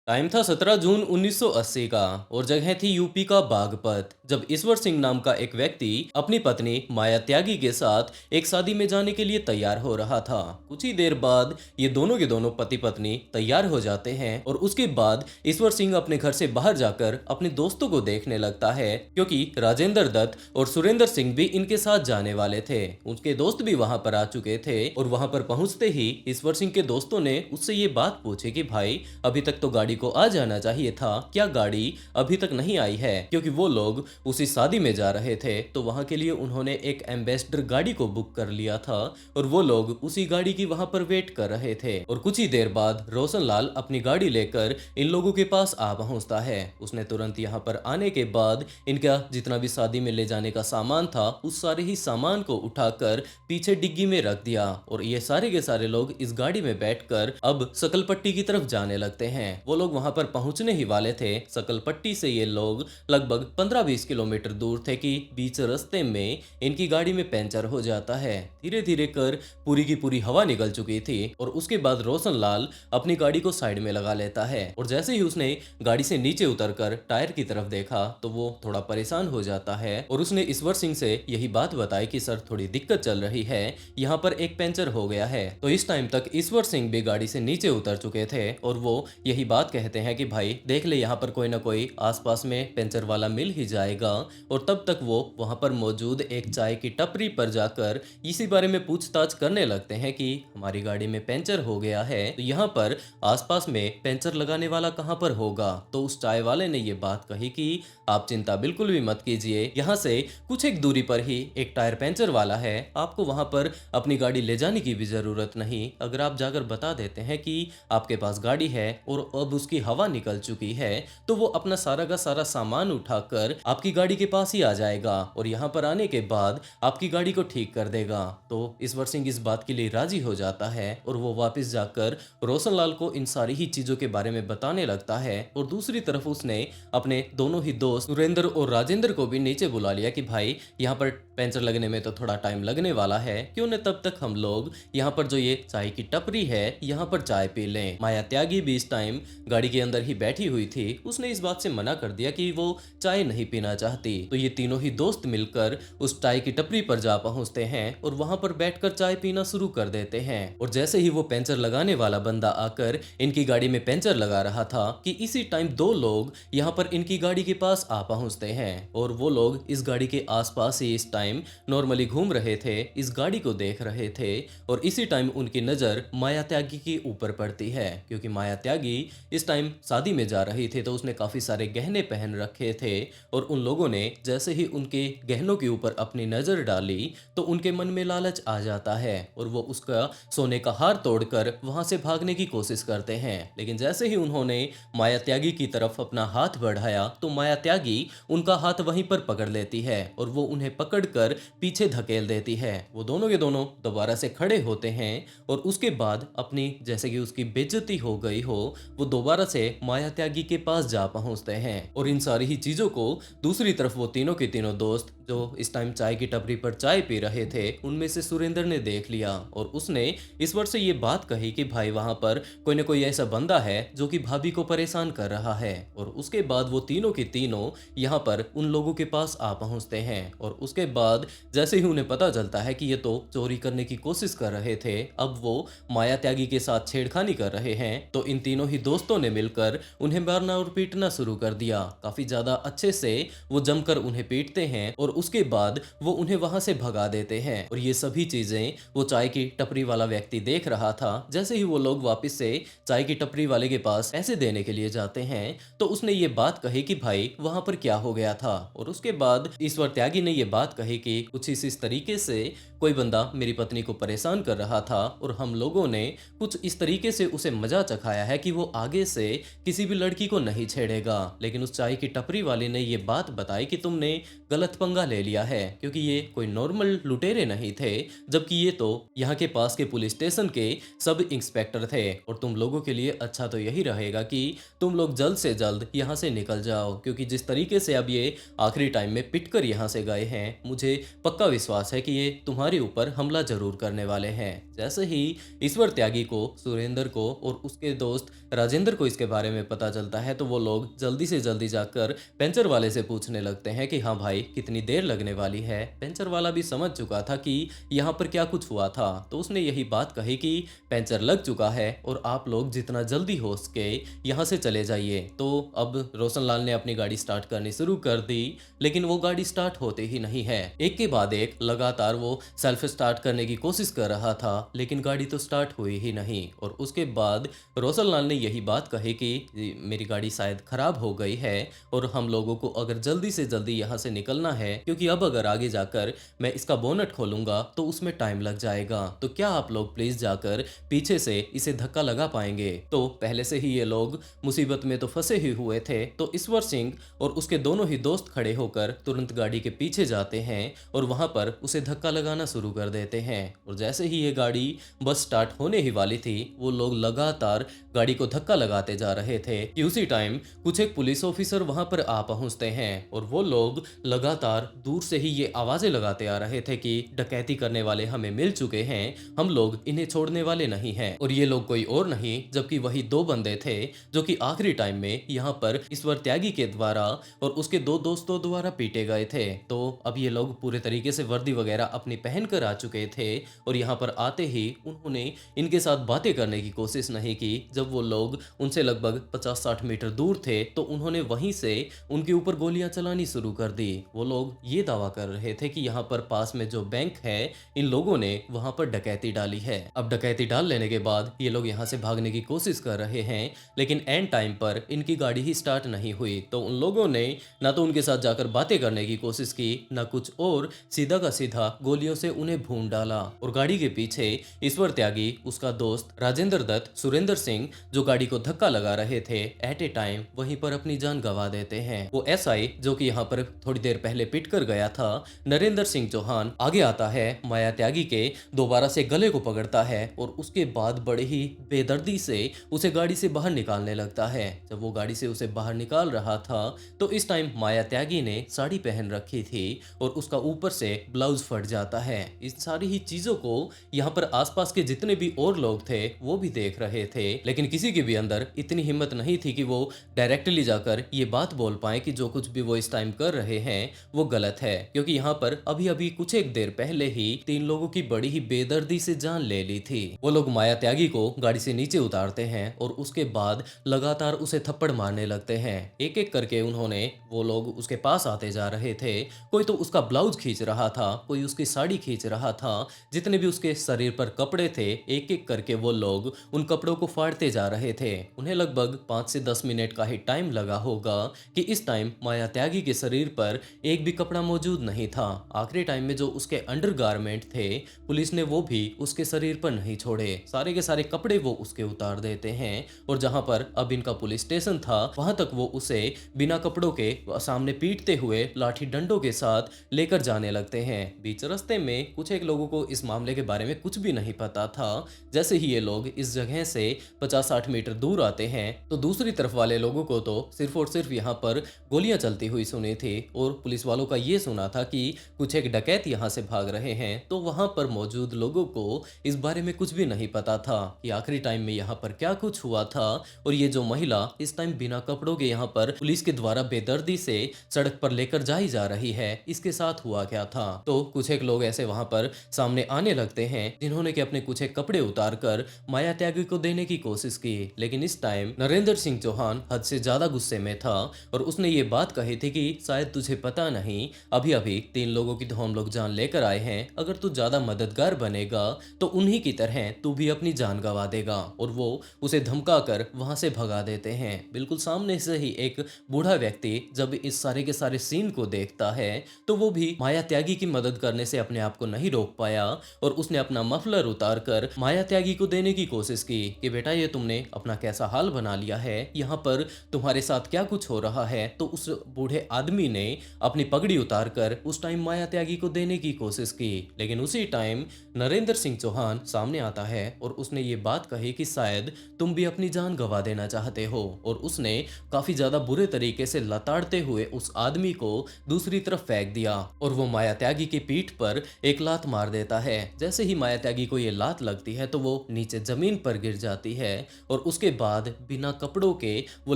Time था 17 जून 1980 का और जगह थी यूपी का बागपत। जब ईश्वर सिंह नाम का एक व्यक्ति अपनी पत्नी माया त्यागी के साथ एक शादी में जाने के लिए तैयार हो रहा था। कुछ ही देर बाद ये दोनों के दोनों पति पत्नी तैयार हो जाते हैं और उसके बाद ईश्वर सिंह अपने घर से बाहर जाकर अपने दोस्तों को देखने लगता है, क्योंकि राजेंद्र दत्त और सुरेंद्र सिंह भी इनके साथ जाने वाले थे। उनके दोस्त भी वहां पर आ चुके थे और वहां पर पहुंचते ही ईश्वर सिंह के दोस्तों ने उससे ये बात पूछी कि भाई अभी तक तो गाड़ी को आ जाना चाहिए था, क्या गाड़ी अभी तक नहीं आई है? क्योंकि वो लोग उसी शादी में जा रहे थे तो वहां के लिए उन्होंने एक एम्बेसडर गाड़ी को बुक कर लिया था और वो लोग उसी गाड़ी की वहां पर वेट कर रहे थे। और कुछ ही देर बाद रोशनलाल अपनी गाड़ी लेकर इन लोगों के पास आ पहुंचता है। उसने तुरंत यहाँ पर आने के बाद इनका जितना भी शादी में ले जाने का सामान था उस सारे ही सामान को उठाकर पीछे डिग्गी में रख दिया और ये सारे के सारे लोग इस गाड़ी में बैठकर अब सकलपट्टी की तरफ जाने लगते हैं। वो लोग वहां पर पहुंचने ही वाले थे। सकलपट्टी से ये लोग लगभग 15-20 किलोमीटर दूर थे कि बीच रास्ते में इनकी गाड़ी में पंचर हो जाता है। धीरे धीरे कर पूरी की पूरी हवा निकल चुकी थी और उसके बाद रोशनलाल अपनी गाड़ी को साइड में लगा लेता है और जैसे ही उसने गाड़ी से नीचे उतरकर टायर की तरफ देखा तो वो थोड़ा परेशान हो जाता है और उसने ईश्वर सिंह से यही बात बताई कि सर थोड़ी दिक्कत चल रही है, यहाँ पर एक पंचर हो गया है। तो इस टाइम तक ईश्वर सिंह भी गाड़ी से नीचे उतर चुके थे और वो यही बात कहते हैं कि भाई देख ले, यहाँ पर कोई ना कोई आसपास में पंचर वाला मिल ही जाएगा। और तब तक वो वहां पर मौजूद एक चाय की टपरी पर जाकर इसी बारे में पूछताछ करने लगते हैं कि हमारी गाड़ी में पंचर हो गया है, तो यहाँ पर आसपास में पंचर लगाने वाला कहाँ पर होगा? तो उस चाय वाले ने ये बात कही कि आप चिंता बिल्कुल भी मत कीजिए, यहाँ से कुछ एक दूरी पर ही एक टायर पंचर वाला है, आपको वहां पर अपनी गाड़ी ले जाने की भी जरूरत नहीं। अगर आप जाकर बता देते हैं कि आपके पास गाड़ी है और अब उसकी हवा निकल चुकी है तो वो अपना सारा का सारा सामान उठाकर आपकी गाड़ी के पास ही आ जाएगा और यहाँ पर आने के बाद आपकी गाड़ी को ठीक कर देगा। तो ईश्वर सिंह इस बात के लिए राजी हो जाता है और वो वापस जाकर रोशनलाल को इन सारी ही चीजों के बारे में बताने लगता है। और दूसरी तरफ उसने अपने दोनों ही दोस्त सुरेंद्र और राजेंद्र को भी नीचे बुला लिया कि भाई यहाँ पर पंचर लगने में तो थोड़ा टाइम लगने वाला है, क्यों न तब तक हम लोग यहाँ पर जो ये चाय की टपरी है यहाँ पर चाय पी लें। माया त्यागी भी इस टाइम गाड़ी के अंदर ही बैठी हुई थी। उसने इस बात से मना कर दिया कि वो चाय नहीं पीना चाहती। तो ये तीनों ही दोस्त मिलकर उस चाय की टपरी पर जा पहुंचते हैं और वहां पर बैठकर चाय पीना शुरू कर देते हैं। और जैसे ही वो पंचर लगाने वाला बंदा आकर इनकी गाड़ी में पंचर लगा रहा था कि इसी टाइम दो लोग यहाँ पर इनकी गाड़ी के पास आ पहुंचते हैं और वो लोग इस गाड़ी के आसपास ही इस टाइम नॉर्मली घूम रहे थे, इस गाड़ी को देख रहे थे। और इसी टाइम उनकी नजर माया त्यागी के ऊपर पड़ती है, क्योंकि माया त्यागी इस टाइम शादी में जा रही थी तो उसने काफी सारे गहने पहन रखे थे और उन लोगों ने जैसे ही उनके गहनों के ऊपर अपनी नजर डाली तो उनके मन में लालच आ जाता है और वो उसका सोने का हार तोड़कर वहां से भागने की कोशिश करते हैं। लेकिन जैसे ही उन्होंने माया त्यागी की तरफ अपना हाथ बढ़ाया तो माया त्यागी उनका हाथ वहीं पर पकड़ लेती है और वो उन्हें पकड़कर पीछे धकेल देती है। वो दोनों के दोनों दोबारा से खड़े होते हैं और उसके बाद अपनी जैसे कि उसकी बेइज्जती हो गई हो वो दोबारा से माया त्यागी के पास जा पहुंचते हैं। और इन सारी ही चीजों को दूसरी तरफ वो तीनों के तीनों दोस्त जो इस टाइम चाय की टपरी पर चाय पी रहे थे उनमें से सुरेंद्र ने देख लिया और उसने ईश्वर से ये बात कही कि भाई वहां पर कोई ना कोई ऐसा बंदा है जो कि भाभी को परेशान कर रहा है। और उसके बाद वो तीनों के तीनों यहाँ पर उन लोगों के पास आ पहुंचते हैं और उसके बाद जैसे ही उन्हें पता चलता है कि ये तो चोरी करने की कोशिश कर रहे थे, अब वो माया त्यागी के साथ छेड़खानी कर रहे हैं, तो इन तीनों ही दोस्तों ने मिलकर उन्हें मारना और पीटना शुरू कर दिया। काफी ज्यादा अच्छे से वो जमकर उन्हें पीटते हैं और उसके बाद वो उन्हें वहां से भगा देते हैं। और ये सभी चीजें वो चाय की टपरी वाला व्यक्ति देख रहा था। जैसे ही वो लोग वापस से चाय की टपरी वाले के पास पैसे देने के लिए जाते हैं तो उसने ये बात कही कि भाई वहां पर क्या हो गया था। और उसके बाद ईश्वर त्यागी ने ये बात कही कि कुछ इस तरीके से कोई बंदा मेरी पत्नी को परेशान कर रहा था और हम लोगों ने कुछ इस तरीके से उसे मजा चखाया है कि वो आगे से किसी भी लड़की को नहीं छेड़ेगा। लेकिन उस चाय की टपरी वाले ने ये बात बताई कि तुमने गलत पंगा ले लिया है, क्योंकि ये कोई नॉर्मल लुटेरे नहीं थे, जबकि ये तो यहाँ के पास के पुलिस स्टेशन के सब इंस्पेक्टर थे। और तुम लोगों के लिए अच्छा तो यही रहेगा कि तुम लोग जल्द से जल्द यहाँ से निकल जाओ, क्योंकि जिस तरीके से अब ये आखिरी टाइम में पिट कर यहाँ से गए हैं मुझे मुझे पक्का विश्वास है कि ये तुम्हारे ऊपर हमला जरूर करने वाले हैं। जैसे ही ईश्वर त्यागी को, सुरेंद्र को और उसके दोस्त राजेंद्र को इसके बारे में पता चलता है तो वो लोग जल्दी से जल्दी जाकर पेंचर वाले से पूछने लगते हैं कि हाँ भाई कितनी देर लगने वाली है। पेंचर वाला भी समझ चुका था कि यहाँ पर क्या कुछ हुआ था, तो उसने यही बात कही कि पेंचर लग चुका है और आप लोग जितना जल्दी हो सके यहाँ से चले जाइए। तो अब रोशनलाल ने अपनी गाड़ी स्टार्ट करनी शुरू कर दी, लेकिन वो गाड़ी स्टार्ट होते ही नहीं है। एक के बाद एक लगातार वो सेल्फ स्टार्ट करने की कोशिश कर रहा था, लेकिन गाड़ी तो स्टार्ट हुई ही नहीं। और उसके बाद रोशनलाल ने यही बात कही कि मेरी गाड़ी शायद खराब हो गई है और हम लोगों को अगर जल्दी से जल्दी यहाँ से निकलना है, क्योंकि अब अगर आगे जाकर मैं इसका बोनट खोलूंगा तो उसमें टाइम लग जाएगा। तो क्या आप लोग प्लीज जाकर पीछे से इसे धक्का लगा पाएंगे? तो पहले से ही ये लोग मुसीबत में तो फंसे ही हुए थे, तो ईश्वर सिंह और उसके दोनों ही दोस्त खड़े होकर तुरंत गाड़ी के पीछे जाते हैं और वहां पर उसे धक्का लगाना शुरू कर देते हैं। और जैसे ही ये गाड़ी बस स्टार्ट होने ही वाली थी, वो लोग लगातार गाड़ी को धक्का लगाते जा रहे थे कि उसी टाइम कुछ एक पुलिस ऑफिसर वहां पर आ पहुंचते हैं और वो लोग लगातार दूर से ही ये आवाजें लगाते आ रहे थे कि डकैती करने वाले हमें मिल चुके हैं, हम लोग इन्हें छोड़ने वाले नहीं हैं। और ये लोग कोई और नहीं जबकि वही दो बंदे थे जो कि आखिरी टाइम में यहाँ पर ईश्वर त्यागी के द्वारा और उसके दो दोस्तों द्वारा पीटे गए थे। तो अब ये लोग पूरे तरीके से वर्दी वगैरह अपनी पहन कर आ चुके थे और यहाँ पर आते ही उन्होंने इनके साथ बातें करने की कोशिश नहीं की। जब वो लोग उनसे लगभग 50-60 मीटर दूर थे तो उन्होंने वहीं से उनके ऊपर गोलियां चलानी शुरू कर दी। वो लोग ये दावा कर रहे थे कि यहाँ पर पास में जो बैंक है, इन लोगों ने वहां पर डकैती डाली है। अब डकैती डाल लेने के बाद ये लोग यहाँ से भागने की कोशिश कर रहे हैं, लेकिन एंड टाइम पर इनकी गाड़ी ही स्टार्ट नहीं हुई। तो उन लोगों ने ना तो उनके साथ जाकर बातें करने की कोशिश की, ना कुछ और, सीधा का सीधा गोलियों से उन्हें भून डाला। और गाड़ी के पीछे ईश्वर त्यागी, उसका दोस्त राजेंद्र दत्त, सुरेंद्र सिंह जो गाड़ी को धक्का लगा रहे थे, एट ए टाइम वहीं पर अपनी जान गंवा देते हैं। वो एसआई जो कि यहाँ पर थोड़ी देर पहले पिट कर गया था, नरेंद्र सिंह चौहान, आगे आता है, माया त्यागी के दोबारा से गले को पकड़ता है और उसके बाद बड़े ही बेदर्दी से उसे गाड़ी से बाहर निकालने लगता है। जब वो गाड़ी से उसे बाहर निकाल रहा था तो इस टाइम माया त्यागी ने साड़ी पहन रखी थी और उसका ऊपर से ब्लाउज फट जाता है। इन सारी ही चीजों को यहाँ पर आसपास के जितने भी और लोग थे वो भी देख रहे थे, लेकिन किसी के भी अंदर इतनी हिम्मत नहीं थी कि वो डायरेक्टली जाकर ये बात बोल पाए कि जो कुछ भी वो इस टाइम कर रहे हैं वो गलत है, क्योंकि यहाँ पर अभी अभी कुछ एक देर पहले ही 3 लोगों की बड़ी ही बेदर्दी से जान ले ली थी। वो लोग माया त्यागी को गाड़ी से नीचे उतारते हैं और उसके बाद लगातार उसे थप्पड़ मारने लगते हैं। एक एक करके उन्होंने, वो लोग उसके पास आते जा रहे थे, कोई तो उसका ब्लाउज खींच रहा था, कोई उसकी साड़ी खींच रहा था, जितने भी उसके शरीर पर कपड़े थे एक एक करके वो लोग उन कपड़ों को फाड़ते जा रहे थे। उन्हें लगभग 5 से 10 मिनट का ही टाइम लगा होगा कि इस टाइम माया त्यागी के शरीर पर एक भी कपड़ा मौजूद नहीं था। आखिरी टाइम में जो उसके अंडरगारमेंट थे, पुलिस ने वो भी उसके शरीर पर नहीं छोड़े, सारे के सारे कपड़े वो उसके उतार देते हैं और जहां पर अब इनका पुलिस स्टेशन था वहां तक वो उसे बिना कपड़ों के सामने पीटते हुए लाठी डंडों के साथ लेकर जाने लगते हैं। बीच रास्ते में कुछ एक लोगों को इस मामले के बारे में कुछ भी नहीं पता था। जैसे ही ये लोग इस जगह से 50-60 मीटर दूर आते हैं तो दूसरी तरफ वाले लोगों को तो सिर्फ और सिर्फ यहाँ पर गोलियां चलती हुई सुनी थी और पुलिस वालों का ये सुना था कि कुछ एक डकैत यहाँ से भाग रहे हैं। तो वहां पर मौजूद लोगों को इस बारे में कुछ भी नहीं पता था कि आखिरी टाइम में यहाँ पर क्या कुछ हुआ था और ये जो महिला इस टाइम बिना कपड़ों के यहाँ पर पुलिस के द्वारा बेदर्दी से सड़क पर लेकर जाई जा रही है, इसके साथ हुआ क्या था। तो कुछ एक लोग ऐसे वहां पर सामने आने लगते हैं जिन्होंने कि अपने कुछ एक कपड़े उतार कर माया त्यागी को देने की कोशिश की, लेकिन इस टाइम नरेंद्र सिंह चौहान हद से ज्यादा गुस्से में था और उसने ये बात कही थी कि शायद तुझे पता नहीं, अभी अभी 3 लोगों की तो हम लोग जान लेकर आए हैं, अगर तू ज्यादा मददगार बनेगा तो उन्हीं की तरह तू भी अपनी जान गंवा देगा। और वो उसे धमका कर वहां से भगा देते हैं। बिल्कुल सामने से ही एक बूढ़ा व्यक्ति जब इस सारे के सारे सीन को देखता है तो वो भी माया त्यागी की मदद करने से अपने आप को नहीं रोक पाया और उसने अपना मफलर उतार कर माया त्यागी को देने की कोशिश की कि बेटा ये तुमने अपना कैसा हाल बना लिया है, यहाँ पर तुम्हारे साथ क्या कुछ हो रहा है। तो उस बूढ़े आदमी ने अपनी पगड़ी उतार कर उस टाइम माया त्यागी को देने की कोशिश की, लेकिन उसी टाइम नरेंद्र सिंह चौहान सामने आता है और उसने ये बात कही कि शायद तुम भी अपनी जान गंवा देना चाहते हो और उसने काफी ज्यादा बुरे तरीके से लताड़ते हुए उस आदमी को दूसरी तरफ फेंक दिया और वो माया त्यागी की पीठ पर एक लात मार देता है। जैसे ही माया त्यागी को ये लात लगती है तो वो नीचे जमीन पर गिर जाती है और उसके बाद बिना कपड़ों के वो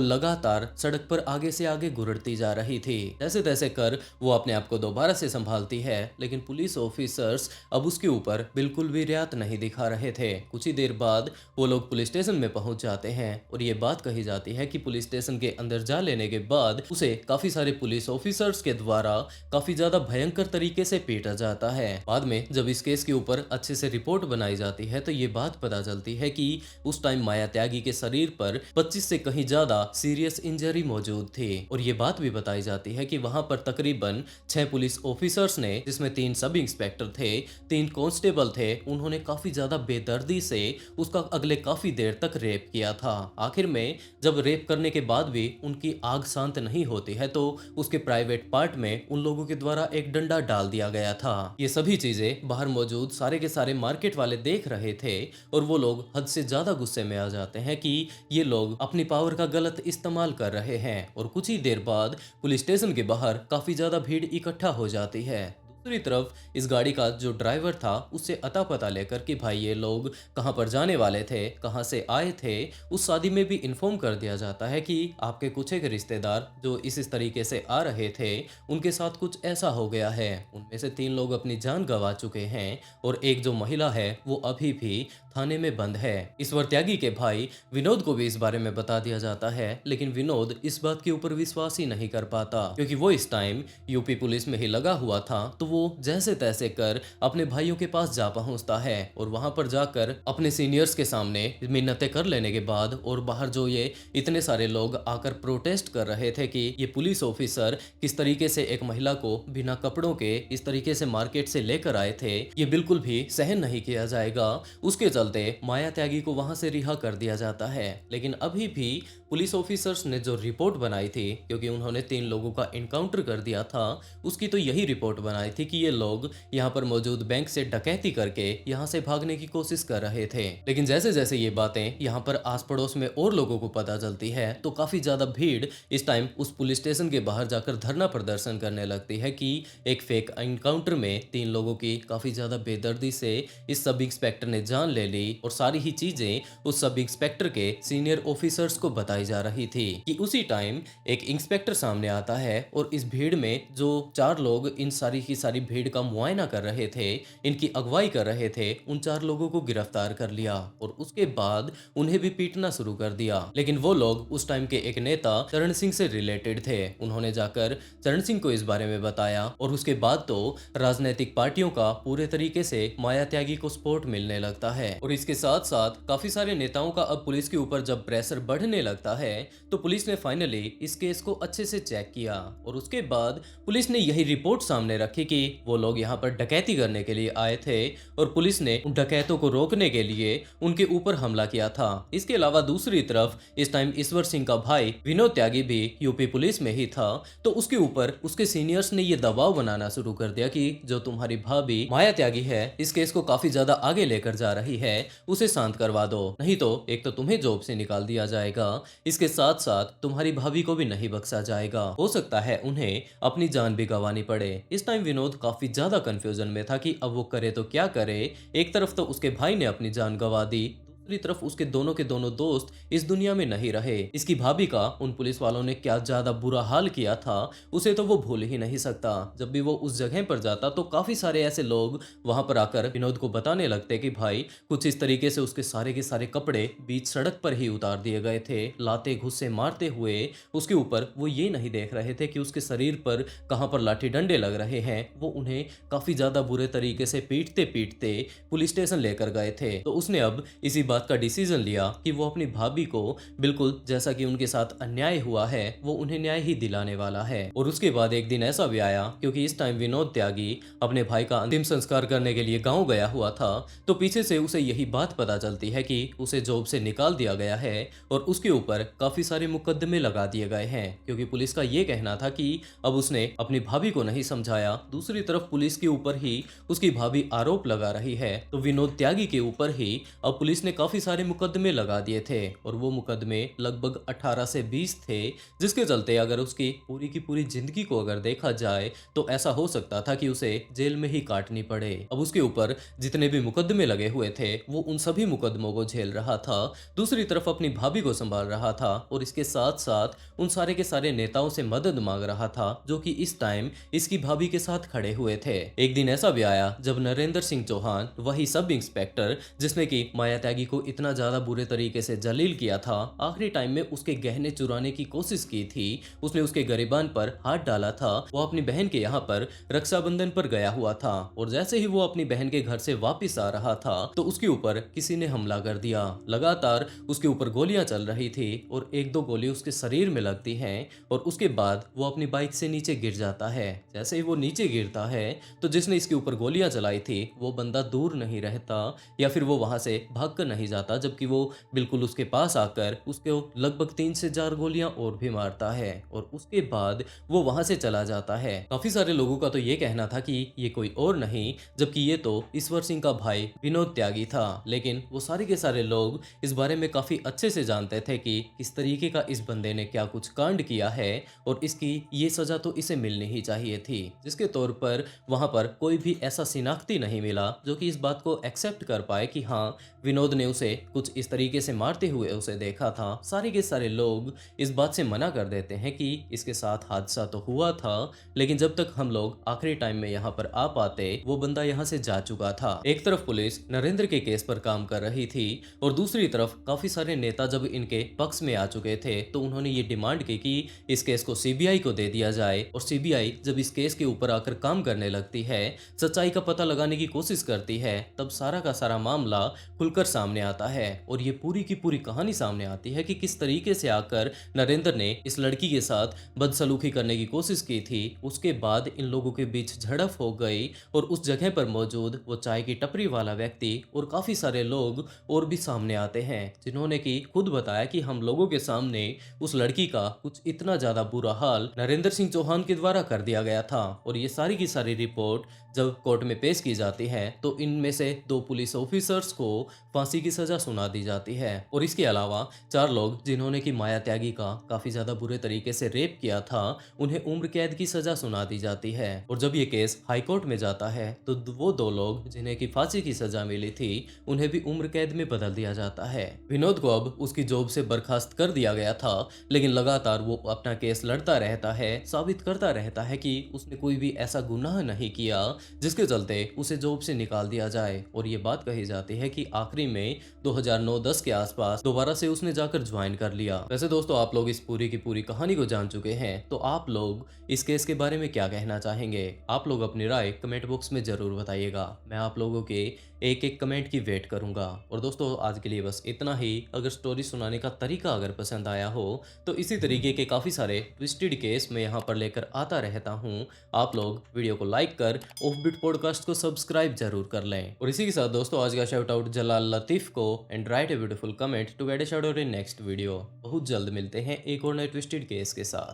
लगातार सड़क पर आगे से आगे गुरड़ती जा रही थी। जैसे तैसे कर वो अपने आप को दोबारा से संभालती है, लेकिन पुलिस ऑफिसर्स अब उसके ऊपर बिल्कुल भी रियायत नहीं दिखा रहे थे। कुछ ही देर बाद वो लोग पुलिस स्टेशन में पहुंच जाते हैं और ये बात कही जाती है कि पुलिस स्टेशन के अंदर जा लेने के बाद उसे काफी सारे पुलिस ऑफिसर्स के द्वारा काफी ज्यादा भयंकर तरीके से पीटा जाता है। बाद में जब इस केस के ऊपर अच्छे से रिपोर्ट बनाई जाती है तो ये बात पता चलती है कि उस टाइम माया त्यागी के शरीर पर 25 से कहीं ज्यादा सीरियस इंजरी मौजूद थी और ये बात भी बताई जाती है कि वहां पर तकरीबन 6 पुलिस ऑफिसर्स ने, जिसमें 3 सब इंस्पेक्टर थे, 3 कांस्टेबल थे, उन्होंने काफी ज्यादा बेदर्दी से उसका अगले काफी देर तक रेप किया था। आखिर में जब रेप करने के बाद भी उनकी आग शांत नहीं होती है तो उसके प्राइवेट पार्ट में उन लोगों के द्वारा एक डंडा डाल दिया गया था। ये सभी चीजें बाहर मौजूद सारे के सारे मार्केट वाले देख रहे थे और वो लोग हद से ज्यादा गुस्से में आ जाते हैं कि ये लोग अपनी पावर का गलत इस्तेमाल कर रहे हैं और कुछ ही देर बाद पुलिस स्टेशन के बाहर काफी ज्यादा भीड़ इकट्ठा हो जाती है। दूसरी तरफ इस गाड़ी का जो ड्राइवर था उससे अता पता लेकर कि भाई ये लोग कहां पर जाने वाले थे, कहां से आए थे, उस शादी में भी इन्फॉर्म कर दिया जाता है कि आपके कुछ एक रिश्तेदार जो इस तरीके से आ रहे थे उनके साथ कुछ ऐसा हो गया है। उनमें से 3 लोग अपनी जान गंवा चुके हैं और एक जो महिला है वो अभी भी थाने में बंद है। ईश्वर त्यागी के भाई विनोद को भी इस बारे में बता दिया जाता है, लेकिन विनोद इस बात के ऊपर विश्वास ही नहीं कर पाता क्योंकि वो इस टाइम यूपी पुलिस में ही लगा हुआ था। तो वो जैसे तैसे कर अपने भाइयों के पास जा पहुंचता है और वहां पर जाकर अपने सीनियर्स के सामने मिन्नतें कर लेने के बाद और बाहर जो ये इतने सारे लोग आकर प्रोटेस्ट कर रहे थे कि ये पुलिस ऑफिसर किस तरीके से एक महिला को बिना कपड़ों के इस तरीके से मार्केट से लेकर आए थे, ये बिल्कुल भी सहन नहीं किया जाएगा। उसके चलते माया त्यागी को वहां से रिहा कर दिया जाता है। लेकिन अभी भी पुलिस ऑफिसर्स ने जो रिपोर्ट बनाई थी, क्योंकि उन्होंने 3 लोगों का इनकाउंटर कर दिया था, उसकी तो यही रिपोर्ट बनाई थी कि ये लोग यहाँ पर मौजूद बैंक से डकैती करके यहाँ से भागने की कोशिश कर रहे थे। लेकिन जैसे जैसे ये बातें यहाँ पर आस पड़ोस में और लोगों को पता चलती है तो काफी ज्यादा भीड़ इस टाइम उस पुलिस स्टेशन के बाहर जाकर धरना प्रदर्शन करने लगती है कि एक फेक इनकाउंटर में 3 लोगों की काफी ज्यादा बेदर्दी से इस सब इंस्पेक्टर ने जान ले ली और सारी ही चीजें उस सब इंस्पेक्टर के सीनियर ऑफिसर्स को बताई जा रही थी कि उसी टाइम एक इंस्पेक्टर सामने आता है और इस भीड़ में जो 4 लोग इन सारी की सारी भीड़ का मुआयना कर रहे थे, इनकी अगुवाई कर रहे थे, उन 4 लोगों को गिरफ्तार कर लिया और उसके बाद उन्हें भी पीटना शुरू कर दिया। लेकिन वो लोग उस टाइम के एक नेता चरण सिंह से रिलेटेड थे। उन्होंने जाकर चरण सिंह को इस बारे में बताया और उसके बाद तो राजनीतिक पार्टियों का पूरे तरीके से माया त्यागी को सपोर्ट मिलने लगता है और इसके साथ साथ काफी सारे नेताओं का अब पुलिस के ऊपर जब प्रेशर बढ़ने लगता है तो पुलिस ने फाइनली इस केस को अच्छे से चेक किया और उसके बाद पुलिस ने यही रिपोर्ट सामने रखी कि वो लोग यहाँ पर डकैती करने के लिए आए थे और पुलिस ने उन डकैतों को रोकने के लिए उनके ऊपर हमला किया था। इसके अलावा दूसरी तरफ इस टाइम ईश्वर सिंह का भाई विनोद त्यागी भी यूपी पुलिस में ही था, तो उसके ऊपर उसके सीनियर्स ने ये दबाव बनाना शुरू कर दिया कि जो तुम्हारी भाभी माया त्यागी है इस केस को काफी ज्यादा आगे लेकर जा रही है, उसे शांत करवा दो, नहीं तो एक तो तुम्हें जॉब से निकाल दिया जाएगा, इसके साथ साथ तुम्हारी भाभी को भी नहीं बख्शा जाएगा, हो सकता है उन्हें अपनी जान भी गंवानी पड़े। इस टाइम विनोद काफी ज्यादा कंफ्यूजन में था कि अब वो करे तो क्या करे। एक तरफ तो उसके भाई ने अपनी जान गंवा दी, दूसरी तरफ उसके दोनों के दोनों दोस्त इस दुनिया में नहीं रहे। इसकी भाभी का उन पुलिस वालों ने क्या ज्यादा बुरा हाल किया था उसे तो वो भूल ही नहीं सकता। जब भी वो उस जगह पर जाता तो काफी सारे ऐसे लोग वहां पर आकर विनोद को बताने लगते कि भाई कुछ इस तरीके से उसके सारे के सारे कपड़े बीच सड़क पर ही उतार दिए गए थे, लाते घुस्से मारते हुए उसके ऊपर। वो ये नहीं देख रहे थे कि उसके शरीर पर कहां पर लाठी डंडे लग रहे हैं, वो उन्हें काफी ज्यादा बुरे तरीके से पीटते पीटते पुलिस स्टेशन लेकर गए थे। तो उसने अब इसी बात का डिसीजन लिया कि वो अपनी भाभी को बिल्कुल जैसा कि उनके साथ अन्याय हुआ है वो उन्हें न्याय ही दिलाने वाला है। और उसके बाद एक दिन ऐसा भी आया, क्योंकि इस टाइम विनोद त्यागी अपने भाई का अंतिम संस्कार करने के लिए गांव गया हुआ था, तो पीछे से उसे यही बात पता चलती है कि उसे जॉब से निकाल दिया गया है और उसके ऊपर काफी सारे मुकदमे लगा दिए गए हैं, क्योंकि पुलिस का ये कहना था कि अब उसने अपनी भाभी को नहीं समझाया। दूसरी तरफ पुलिस के ऊपर ही उसकी भाभी आरोप लगा रही है, तो विनोद त्यागी के ऊपर ही अब पुलिस ने काफी सारे मुकदमे लगा दिए थे और वो मुकदमे लगभग 18 से 20 थे, जिसके चलते अगर उसकी पूरी की पूरी जिंदगी को अगर देखा जाए तो ऐसा हो सकता था कि उसे जेल में ही काटनी पड़े। अब उसके ऊपर जितने भी मुकदमे लगे हुए थे वो उन सभी मुकदमों को झेल रहा था, दूसरी तरफ अपनी भाभी को संभाल रहा था और इसके साथ साथ उन सारे के सारे नेताओं से मदद मांग रहा था जो कि इस टाइम इसकी भाभी के साथ खड़े हुए थे। एक दिन ऐसा भी आया जब नरेंद्र सिंह चौहान, वही सब इंस्पेक्टर जिसने कि माया त्यागी को इतना ज्यादा बुरे तरीके से जलील किया था, आखिरी टाइम में उसके गहने चुराने की कोशिश की थी, उसने उसके गरिबान पर हाथ डाला था। वो अपनी बहन के यहाँ पर रक्षाबंधन पर गया हुआ था और जैसे ही वो अपनी बहन के घर से वापस आ रहा था तो उसके ऊपर किसी ने हमला कर दिया। लगातार उसके ऊपर गोलियां चल रही थी और एक दो गोली उसके शरीर में लगती हैं और उसके बाद वो अपनी बाइक से नीचे गिर जाता है। जैसे ही वो नीचे गिरता है तो जिसने इसके ऊपर गोलियां चलाई थी वो बंदा दूर नहीं रहता या फिर वो वहां से भागकर नहीं जाता, जबकि वो बिल्कुल उसके पास आकर उसको लगभग 3 से 4 गोलियां और भी मारता है और उसके बाद वो वहां से चला जाता है। काफी सारे लोगों का तो ये कहना था कि ये कोई और नहीं जबकि ये तो ईश्वर सिंह का भाई विनोद त्यागी था, लेकिन वो सारे के सारे लोग इस बारे में काफी अच्छे से जानते थे कि किस तरीके का इस बंदे ने क्या कुछ कांड किया है और इसकी ये सजा तो इसे मिलनी ही चाहिए थी, जिसके तौर पर वहां पर कोई भी ऐसा शिनाख्ती नहीं मिला जो कि इस बात को एक्सेप्ट कर पाए कि हाँ विनोद ने उसे कुछ इस तरीके से मारते हुए उसे देखा था। सारे के सारे लोग इस बात से मना कर देते हैं कि इसके साथ हादसा तो हुआ था, लेकिन जब तक हम लोग आखिरी टाइम में यहाँ पर आ पाते वो बंदा यहाँ से जा चुका था। एक तरफ पुलिस नरेंद्र के केस पर काम कर रही थी और दूसरी तरफ काफी सारे नेता जब इनके पक्ष में आ चुके थे तो उन्होंने ये डिमांड की कि इस केस को सीबीआई को दे दिया जाए और सीबीआई जब इस केस के ऊपर आकर काम करने लगती है, सच्चाई का पता लगाने की कोशिश करती है, तब सारा का सारा मामला खुलकर सामने आता है और ये पूरी की पूरी कहानी सामने आती है कि किस तरीके से आकर नरेंद्र ने इस लड़की के साथ बदसलूकी करने की कोशिश की थी। उसके बाद इन लोगों के बीच झड़प हो गई और उस जगह पर मौजूद वो चाय की टपरी वाला व्यक्ति और काफी सारे लोग और भी सामने आते हैं जिन्होंने कि खुद बताया कि हम लोगों के सामने उस लड़की का कुछ इतना ज्यादा बुरा हाल नरेंद्र सिंह चौहान के द्वारा कर दिया गया था। और ये सारी की सारी रिपोर्ट जब कोर्ट में पेश की जाती है तो इनमें से 2 पुलिस ऑफिसर्स को फांसी की सजा सुना दी जाती है और इसके अलावा 4 लोग जिन्होंने कि माया त्यागी का काफी ज्यादा बुरे तरीके से रेप किया था उन्हें उम्र कैद की सजा सुना दी जाती है। और जब ये केस हाई कोर्ट में जाता है तो वो 2 लोग जिन्हें की फांसी की सजा मिली थी उन्हें भी उम्र कैद में बदल दिया जाता है। विनोद को अब उसकी जॉब से बर्खास्त कर दिया गया था, लेकिन लगातार वो अपना केस लड़ता रहता है, साबित करता रहता है कि उसने कोई भी ऐसा गुनाह नहीं किया जिसके चलते उसे जॉब से निकाल दिया जाए। और ये बात कही जाती है कि आखिरी में 2009-10 के आसपास दोबारा से उसने जाकर ज्वाइन कर लिया। वैसे दोस्तों आप लोग इस पूरी की पूरी कहानी को जान चुके हैं, तो आप लोग इस केस के बारे में क्या कहना चाहेंगे? आप लोग अपनी राय कमेंट बॉक्स में जरूर बताइएगा। मैं आप लोगों के एक एक कमेंट की वेट करूंगा। और दोस्तों आज के लिए बस इतना ही। अगर स्टोरी सुनाने का तरीका अगर पसंद आया हो तो इसी तरीके के काफी सारे ट्विस्टेड केस मैं यहाँ पर लेकर आता रहता हूँ। आप लोग वीडियो को लाइक कर ऑफबीट पॉडकास्ट को सब्सक्राइब जरूर कर लें। और इसी के साथ दोस्तों आज का शाउट आउट जलाल लतीफ को and write a beautiful comment to get a shout out in next video. बहुत जल्द मिलते हैं एक और नए ट्विस्टेड केस के साथ।